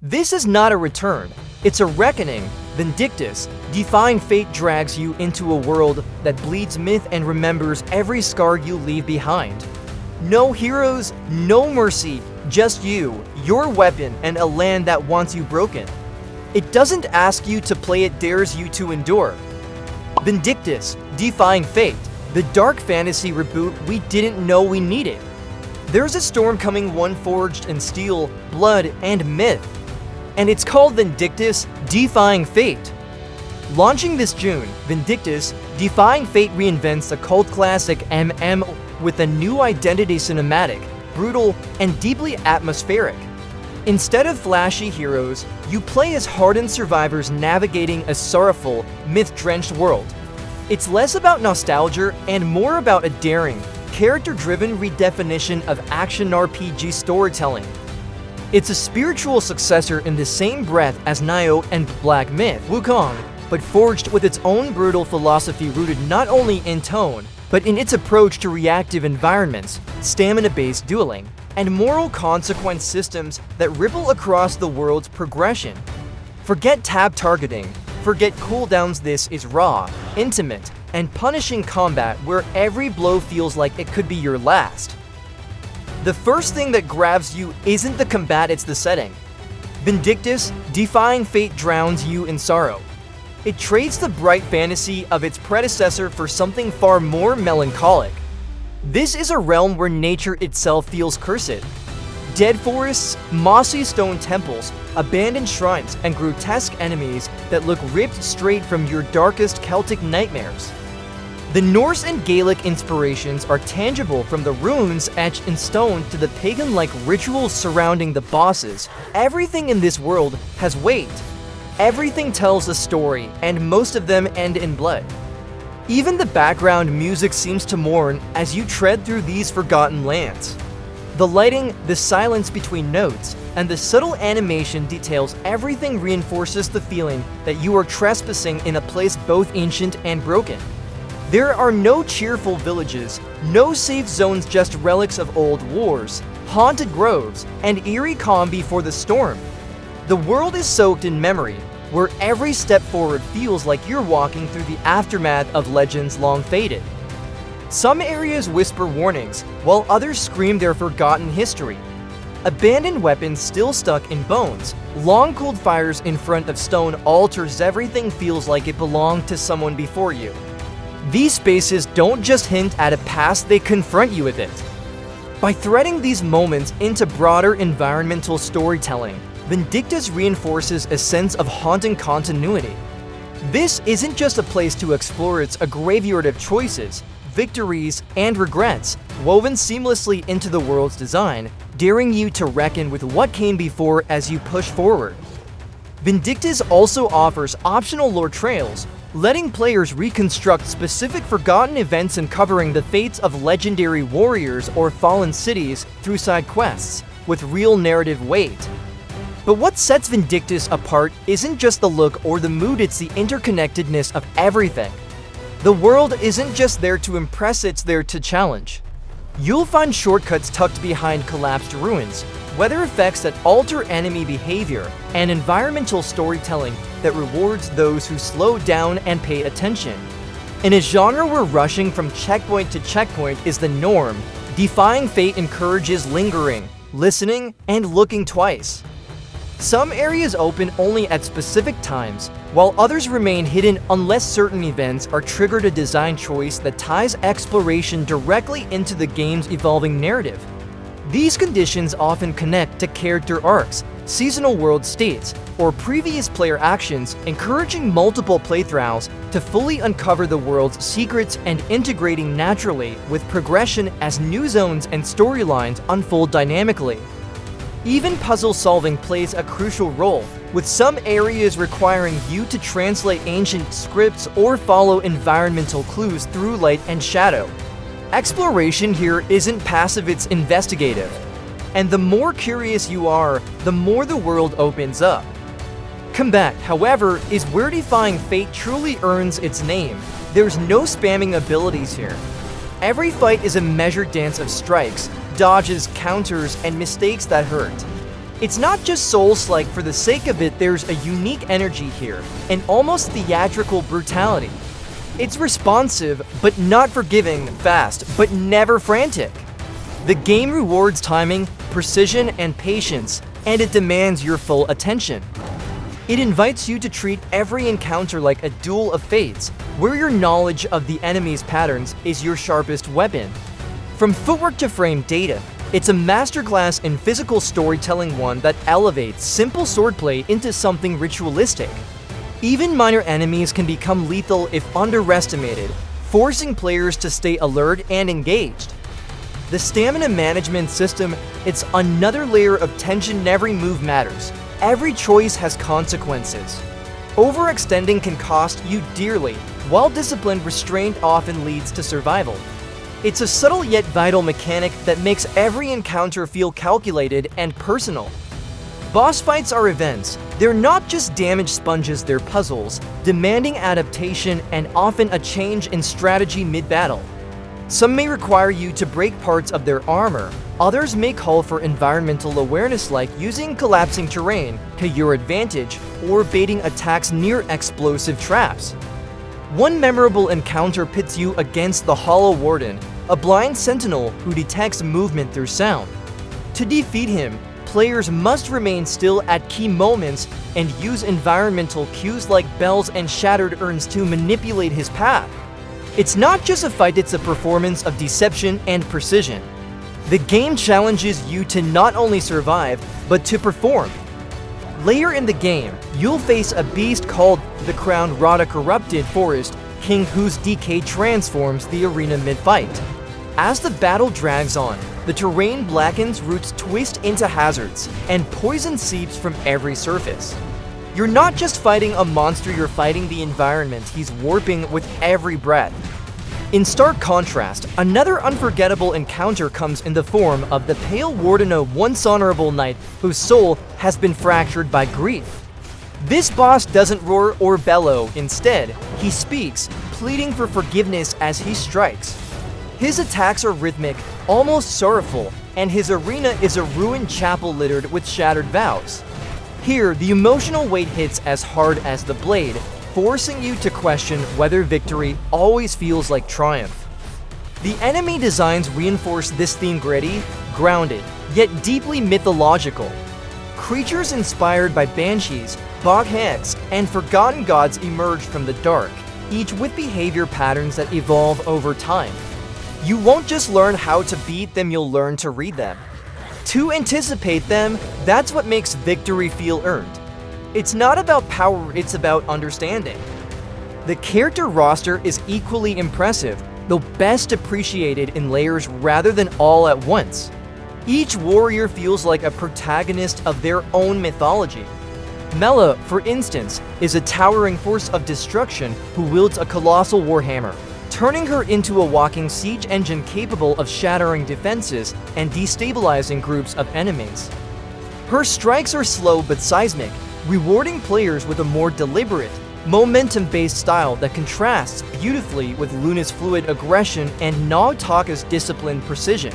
This is not a return, it's a reckoning. Vindictus, Defying Fate drags you into a world that bleeds myth and remembers every scar you leave behind. No heroes, no mercy, just you, your weapon, and a land that wants you broken. It doesn't ask you to play, it dares you to endure. Vindictus, Defying Fate, the dark fantasy reboot we didn't know we needed. There's a storm coming, one forged in steel, blood, and myth. And it's called Vindictus, Defying Fate. Launching this June, Vindictus, Defying Fate reinvents the cult classic MM with a new identity, cinematic, brutal, and deeply atmospheric. Instead of flashy heroes, you play as hardened survivors navigating a sorrowful, myth-drenched world. It's less about nostalgia and more about a daring, character-driven redefinition of action RPG storytelling. It's a spiritual successor in the same breath as Nioh and Black Myth: Wukong, but forged with its own brutal philosophy rooted not only in tone, but in its approach to reactive environments, stamina-based dueling, and moral consequence systems that ripple across the world's progression. Forget tab targeting, forget cooldowns. This is raw, intimate, and punishing combat where every blow feels like it could be your last. The first thing that grabs you isn't the combat, it's the setting. Vindictus, Defying Fate drowns you in sorrow. It trades the bright fantasy of its predecessor for something far more melancholic. This is a realm where nature itself feels cursed. Dead forests, mossy stone temples, abandoned shrines, and grotesque enemies that look ripped straight from your darkest Celtic nightmares. The Norse and Gaelic inspirations are tangible, from the runes etched in stone to the pagan-like rituals surrounding the bosses. Everything in this world has weight. Everything tells a story, and most of them end in blood. Even the background music seems to mourn as you tread through these forgotten lands. The lighting, the silence between notes, and the subtle animation details everything reinforces the feeling that you are trespassing in a place both ancient and broken. There are no cheerful villages, no safe zones, just relics of old wars, haunted groves, and eerie calm before the storm. The world is soaked in memory, where every step forward feels like you're walking through the aftermath of legends long faded. Some areas whisper warnings, while others scream their forgotten history. Abandoned weapons still stuck in bones, long cold fires in front of stone altars, everything feels like it belonged to someone before you. These spaces don't just hint at a past, they confront you with it. By threading these moments into broader environmental storytelling, Vindictus reinforces a sense of haunting continuity. This isn't just a place to explore, it's a graveyard of choices, victories, and regrets, woven seamlessly into the world's design, daring you to reckon with what came before as you push forward. Vindictus also offers optional lore trails, letting players reconstruct specific forgotten events and covering the fates of legendary warriors or fallen cities through side quests, with real narrative weight. But what sets Vindictus apart isn't just the look or the mood, it's the interconnectedness of everything. The world isn't just there to impress, it's there to challenge. You'll find shortcuts tucked behind collapsed ruins, weather effects that alter enemy behavior, and environmental storytelling that rewards those who slow down and pay attention. In a genre where rushing from checkpoint to checkpoint is the norm, Defying Fate encourages lingering, listening, and looking twice. Some areas open only at specific times, while others remain hidden unless certain events are triggered, a design choice that ties exploration directly into the game's evolving narrative. These conditions often connect to character arcs, seasonal world states, or previous player actions, encouraging multiple playthroughs to fully uncover the world's secrets and integrating naturally with progression as new zones and storylines unfold dynamically. Even puzzle solving plays a crucial role, with some areas requiring you to translate ancient scripts or follow environmental clues through light and shadow. Exploration here isn't passive, it's investigative. And the more curious you are, the more the world opens up. Combat, however, is where Defying Fate truly earns its name. There's no spamming abilities here. Every fight is a measured dance of strikes, dodges, counters, and mistakes that hurt. It's not just Souls-like for the sake of it, there's a unique energy here, an almost theatrical brutality. It's responsive, but not forgiving, fast, but never frantic. The game rewards timing, precision, and patience, and it demands your full attention. It invites you to treat every encounter like a duel of fates, where your knowledge of the enemy's patterns is your sharpest weapon. From footwork to frame data, it's a masterclass in physical storytelling, one that elevates simple swordplay into something ritualistic. Even minor enemies can become lethal if underestimated, forcing players to stay alert and engaged. The stamina management system, it's another layer of tension. Every move matters. Every choice has consequences. Overextending can cost you dearly, while disciplined restraint often leads to survival. It's a subtle yet vital mechanic that makes every encounter feel calculated and personal. Boss fights are events. They're not just damage sponges, they're puzzles, demanding adaptation and often a change in strategy mid-battle. Some may require you to break parts of their armor, others may call for environmental awareness, like using collapsing terrain to your advantage or baiting attacks near explosive traps. One memorable encounter pits you against the Hollow Warden, a blind sentinel who detects movement through sound. To defeat him, players must remain still at key moments and use environmental cues like bells and shattered urns to manipulate his path. It's not just a fight, it's a performance of deception and precision. The game challenges you to not only survive, but to perform. Later in the game, you'll face a beast called the Crowned Rot, a corrupted forest king whose decay transforms the arena mid-fight. As the battle drags on, the terrain blackens, roots twist into hazards, and poison seeps from every surface. You're not just fighting a monster, you're fighting the environment he's warping with every breath. In stark contrast, another unforgettable encounter comes in the form of the Pale Warden, a once honorable knight whose soul has been fractured by grief. This boss doesn't roar or bellow, instead, he speaks, pleading for forgiveness as he strikes. His attacks are rhythmic, almost sorrowful, and his arena is a ruined chapel littered with shattered vows. Here, the emotional weight hits as hard as the blade, forcing you to question whether victory always feels like triumph. The enemy designs reinforce this theme: gritty, grounded, yet deeply mythological. Creatures inspired by banshees, boghags, and forgotten gods emerge from the dark, each with behavior patterns that evolve over time. You won't just learn how to beat them, you'll learn to read them. To anticipate them, that's what makes victory feel earned. It's not about power, it's about understanding. The character roster is equally impressive, though best appreciated in layers rather than all at once. Each warrior feels like a protagonist of their own mythology. Mela, for instance, is a towering force of destruction who wields a colossal warhammer, turning her into a walking siege engine capable of shattering defenses and destabilizing groups of enemies. Her strikes are slow but seismic, rewarding players with a more deliberate, momentum-based style that contrasts beautifully with Luna's fluid aggression and Naotaka's disciplined precision.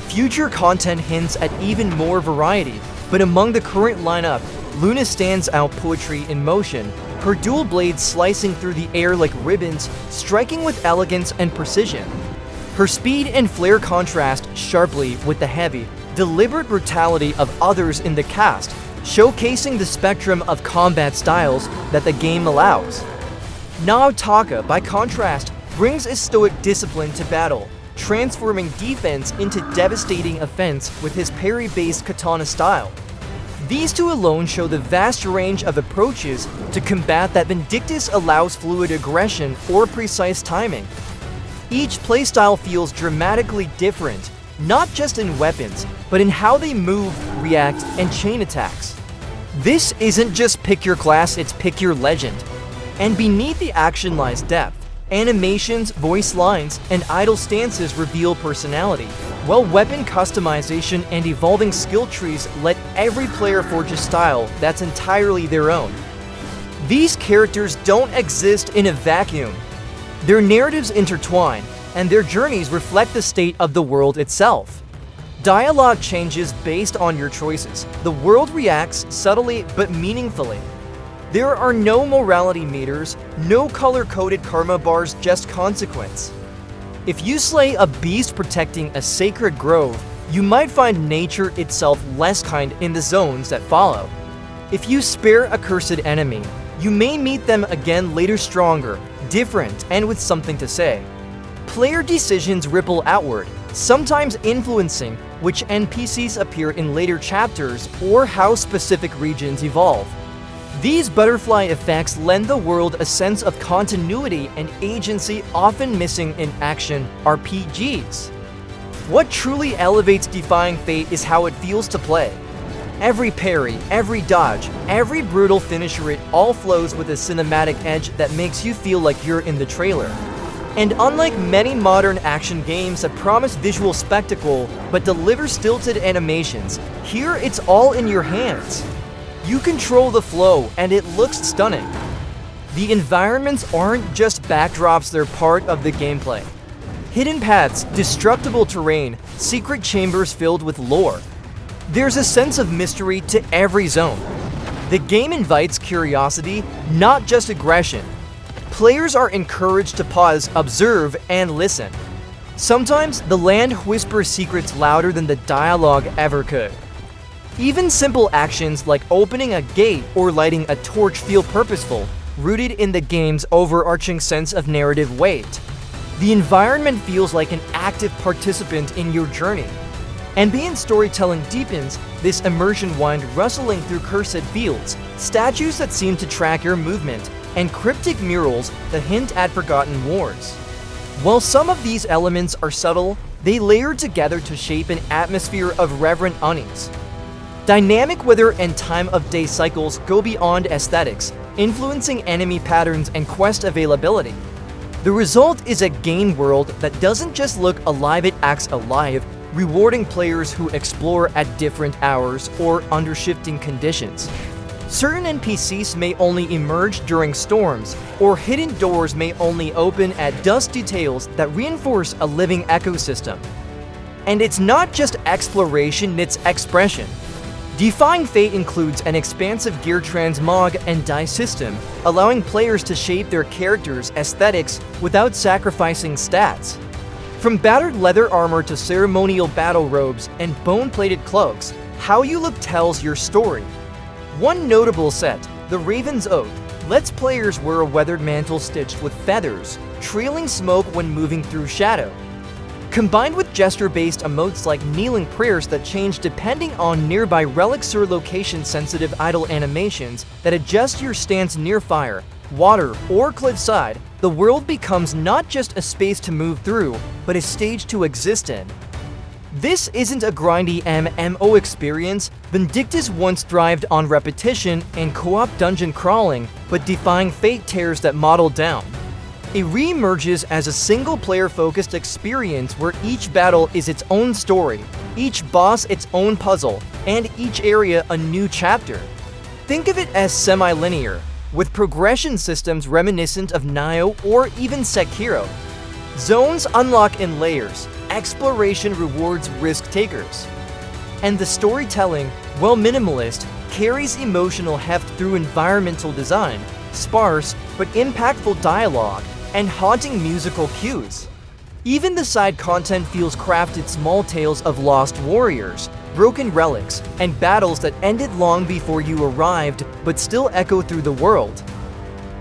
Future content hints at even more variety, but among the current lineup, Luna stands out: poetry in motion, her dual blades slicing through the air like ribbons, striking with elegance and precision. Her speed and flair contrast sharply with the heavy, deliberate brutality of others in the cast, showcasing the spectrum of combat styles that the game allows. Naotaka, by contrast, brings a stoic discipline to battle, transforming defense into devastating offense with his parry-based katana style. These two alone show the vast range of approaches to combat that Vindictus allows: fluid aggression or precise timing. Each playstyle feels dramatically different, not just in weapons, but in how they move, react, and chain attacks. This isn't just pick your class, it's pick your legend. And beneath the action lies depth. Animations, voice lines, and idle stances reveal personality, while weapon customization and evolving skill trees let every player forge a style that's entirely their own. These characters don't exist in a vacuum. Their narratives intertwine, and their journeys reflect the state of the world itself. Dialogue changes based on your choices. The world reacts subtly but meaningfully. There are no morality meters, no color-coded karma bars, just consequence. If you slay a beast protecting a sacred grove, you might find nature itself less kind in the zones that follow. If you spare a cursed enemy, you may meet them again later stronger, different, and with something to say. Player decisions ripple outward, sometimes influencing which NPCs appear in later chapters or how specific regions evolve. These butterfly effects lend the world a sense of continuity and agency often missing in action RPGs. What truly elevates Defying Fate is how it feels to play. Every parry, every dodge, every brutal finisher, it all flows with a cinematic edge that makes you feel like you're in the trailer. And unlike many modern action games that promise visual spectacle but deliver stilted animations, here it's all in your hands. You control the flow and it looks stunning. The environments aren't just backdrops, they're part of the gameplay. Hidden paths, destructible terrain, secret chambers filled with lore. There's a sense of mystery to every zone. The game invites curiosity, not just aggression. Players are encouraged to pause, observe, and listen. Sometimes the land whispers secrets louder than the dialogue ever could. Even simple actions like opening a gate or lighting a torch feel purposeful, rooted in the game's overarching sense of narrative weight. The environment feels like an active participant in your journey. Ambient storytelling deepens this immersion, wind rustling through cursed fields, statues that seem to track your movement, and cryptic murals that hint at forgotten wars. While some of these elements are subtle, they layer together to shape an atmosphere of reverent unease. Dynamic weather and time of day cycles go beyond aesthetics, influencing enemy patterns and quest availability. The result is a game world that doesn't just look alive, it acts alive, rewarding players who explore at different hours or under shifting conditions. Certain NPCs may only emerge during storms, or hidden doors may only open at dusk, details that reinforce a living ecosystem. And it's not just exploration, it's expression. Defying Fate includes an expansive gear transmog and die system, allowing players to shape their characters' aesthetics without sacrificing stats. From battered leather armor to ceremonial battle robes and bone-plated cloaks, how you look tells your story. One notable set, the Raven's Oath, lets players wear a weathered mantle stitched with feathers, trailing smoke when moving through shadow. Combined with gesture-based emotes like kneeling prayers that change depending on nearby relics or location-sensitive idle animations that adjust your stance near fire, water, or cliffside, the world becomes not just a space to move through, but a stage to exist in. This isn't a grindy MMO experience. Vindictus once thrived on repetition and co-op dungeon crawling, but Defying Fate tears that model down. It re-emerges as a single-player focused experience where each battle is its own story, each boss its own puzzle, and each area a new chapter. Think of it as semi-linear, with progression systems reminiscent of Nioh or even Sekiro. Zones unlock in layers, exploration rewards risk-takers. And the storytelling, while minimalist, carries emotional heft through environmental design, sparse but impactful dialogue, and haunting musical cues. Even the side content feels crafted, small tales of lost warriors, broken relics, and battles that ended long before you arrived but still echo through the world.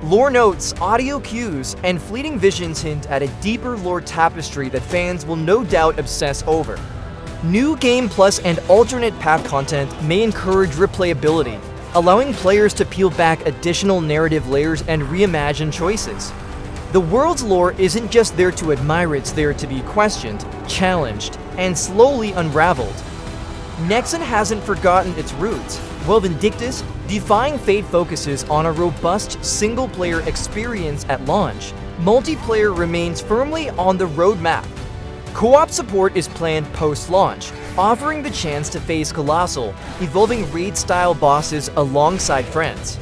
Lore notes, audio cues, and fleeting visions hint at a deeper lore tapestry that fans will no doubt obsess over. New Game Plus and alternate path content may encourage replayability, allowing players to peel back additional narrative layers and reimagine choices. The world's lore isn't just there to admire, it's there to be questioned, challenged, and slowly unraveled. Nexon hasn't forgotten its roots. While Vindictus, Defying Fate focuses on a robust single-player experience at launch, multiplayer remains firmly on the roadmap. Co-op support is planned post-launch, offering the chance to face colossal, evolving raid-style bosses alongside friends.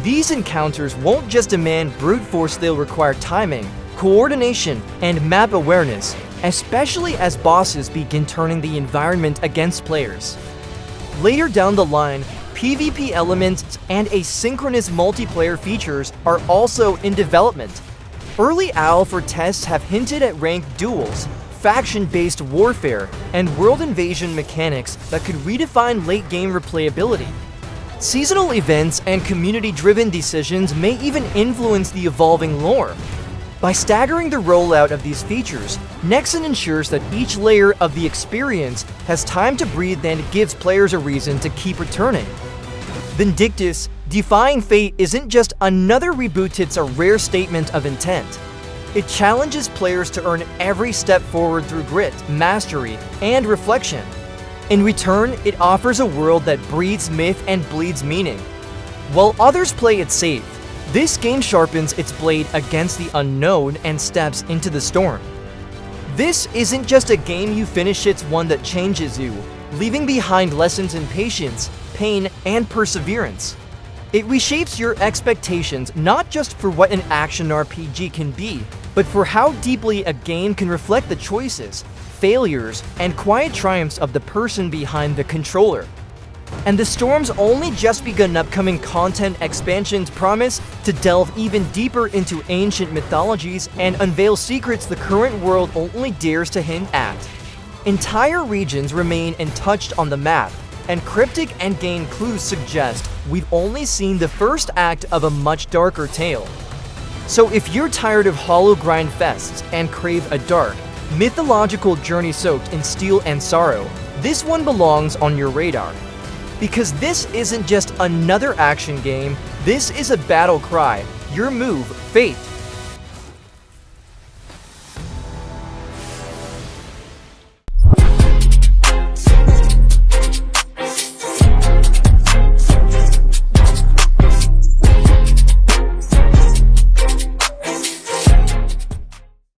These encounters won't just demand brute force, they'll require timing, coordination, and map awareness, especially as bosses begin turning the environment against players. Later down the line, PvP elements and asynchronous multiplayer features are also in development. Early alpha tests have hinted at ranked duels, faction-based warfare, and world invasion mechanics that could redefine late-game replayability. Seasonal events and community-driven decisions may even influence the evolving lore. By staggering the rollout of these features, Nexon ensures that each layer of the experience has time to breathe and gives players a reason to keep returning. Vindictus, Defying Fate isn't just another reboot, it's a rare statement of intent. It challenges players to earn every step forward through grit, mastery, and reflection. In return, it offers a world that breathes myth and bleeds meaning. While others play it safe, this game sharpens its blade against the unknown and steps into the storm. This isn't just a game you finish, it's one that changes you, leaving behind lessons in patience, pain, and perseverance. It reshapes your expectations not just for what an action RPG can be, but for how deeply a game can reflect the choices, failures, and quiet triumphs of the person behind the controller. And the storm's only just begun. Upcoming content expansions promise to delve even deeper into ancient mythologies and unveil secrets the current world only dares to hint at. Entire regions remain untouched on the map, and cryptic endgame clues suggest we've only seen the first act of a much darker tale. So if you're tired of hollow grind fests and crave a dark, mythological journey soaked in steel and sorrow, this one belongs on your radar. Because this isn't just another action game, this is a battle cry. Your move, fate.